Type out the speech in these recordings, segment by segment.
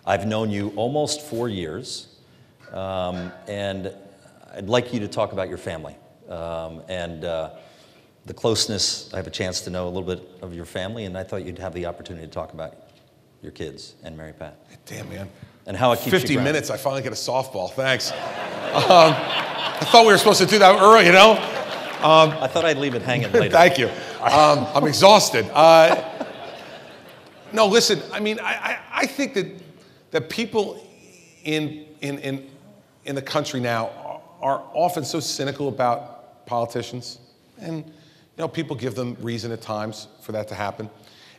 I've known you almost 4 years, and I'd like you to talk about your family and the closeness. I have a chance to know a little bit of your family, and I thought you'd have the opportunity to talk about your kids and Mary Pat. Damn, man. And how it keeps 50 you grounded. minutes, I finally get a softball. Thanks. I thought we were supposed to do that early, you know? I thought I'd leave it hanging later. Thank you. I'm exhausted. No, listen, I mean, I think that people in the country now are often so cynical about politicians. And, you know, people give them reason at times for that to happen.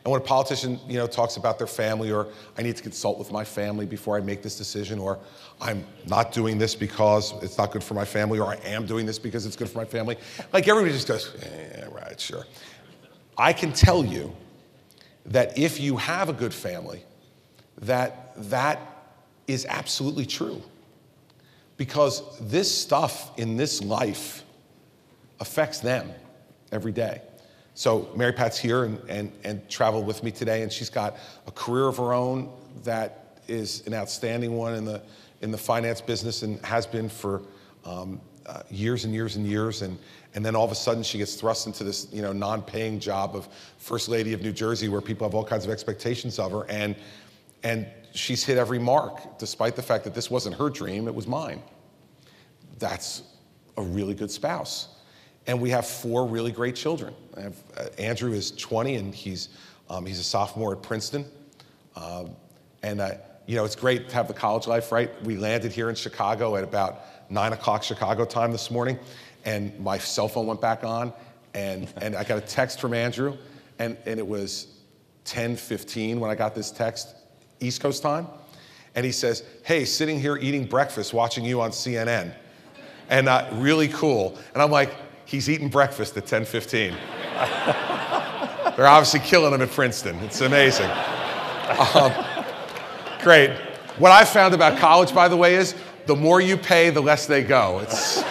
And when a politician, you know, talks about their family, or I need to consult with my family before I make this decision, or I'm not doing this because it's not good for my family, or I am doing this because it's good for my family, like everybody just goes, yeah, right, sure. I can tell you that if you have a good family, that is absolutely true. Because this stuff in this life affects them every day. So Mary Pat's here and traveled with me today, and she's got a career of her own that is an outstanding one in the finance business, and has been for years and years and years. And then all of a sudden she gets thrust into this, you know, non-paying job of First Lady of New Jersey, where people have all kinds of expectations of her, and she's hit every mark, despite the fact that this wasn't her dream, it was mine. That's a really good spouse. And we have 4 really great children. I have, Andrew is 20, and he's a sophomore at Princeton. You know, it's great to have the college life, right? We landed here in Chicago at about 9 o'clock Chicago time this morning, and my cell phone went back on, and I got a text from Andrew, and it was 10:15 when I got this text, East Coast time, and he says, hey, sitting here eating breakfast, watching you on CNN, and really cool. And I'm like, he's eating breakfast at 10:15. They're obviously killing him at Princeton. It's amazing. Great. What I've found about college, by the way, is the more you pay, the less they go. It's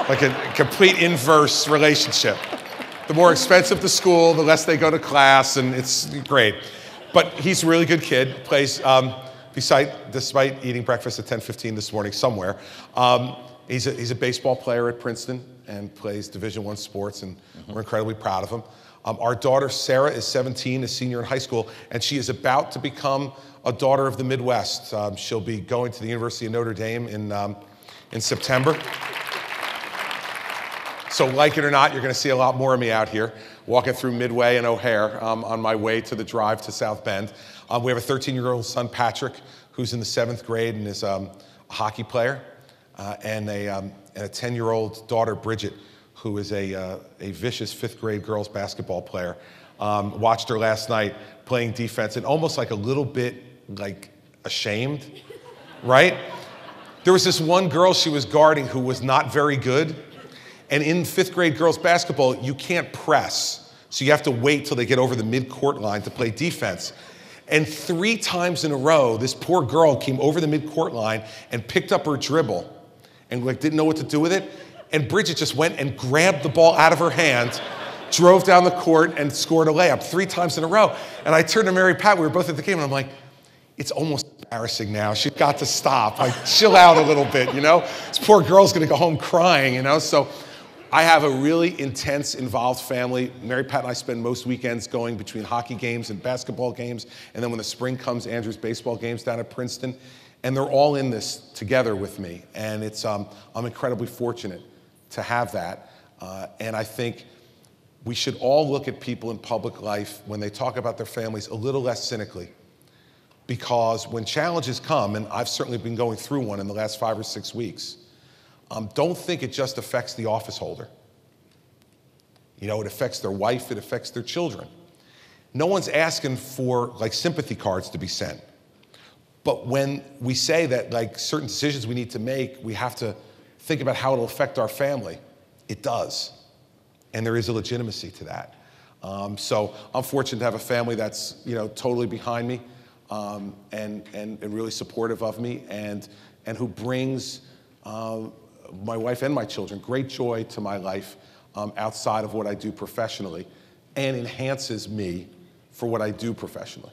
like a complete inverse relationship. The more expensive the school, the less they go to class, and it's great. But he's a really good kid, plays, despite eating breakfast at 10:15 this morning somewhere. He's a baseball player at Princeton and plays Division I sports, and we're incredibly proud of him. Our daughter, Sarah, is 17, a senior in high school, and she is about to become a daughter of the Midwest. She'll be going to the University of Notre Dame in September. So like it or not, you're going to see a lot more of me out here, walking through Midway and O'Hare on my way to the drive to South Bend. We have a 13-year-old son, Patrick, who's in the 7th grade and is a hockey player, and a 10-year-old daughter, Bridget, who is a vicious 5th grade girls basketball player. Watched her last night playing defense, and almost like a little bit like ashamed, right? There was this one girl she was guarding who was not very good. And in 5th grade girls basketball, you can't press. So you have to wait till they get over the midcourt line to play defense. And 3 times in a row, this poor girl came over the midcourt line and picked up her dribble and like didn't know what to do with it. And Bridget just went and grabbed the ball out of her hand, drove down the court, and scored a layup 3 times in a row. And I turned to Mary Pat, we were both at the game, and I'm like, it's almost embarrassing now. She's got to stop. Like, chill out a little bit, you know? This poor girl's gonna go home crying, you know? So I have a really intense, involved family. Mary Pat and I spend most weekends going between hockey games and basketball games, and then when the spring comes, Andrew's baseball games down at Princeton. And they're all in this together with me. And it's, I'm incredibly fortunate to have that. And I think we should all look at people in public life when they talk about their families a little less cynically. Because when challenges come, and I've certainly been going through one in the last 5 or 6 weeks, don't think it just affects the office holder. You know, it affects their wife, it affects their children. No one's asking for like sympathy cards to be sent. But when we say that like certain decisions we need to make, we have to think about how it'll affect our family, it does. And there is a legitimacy to that. So I'm fortunate to have a family that's, you know, totally behind me and really supportive of me, and who brings my wife and my children great joy to my life outside of what I do professionally, and enhances me for what I do professionally.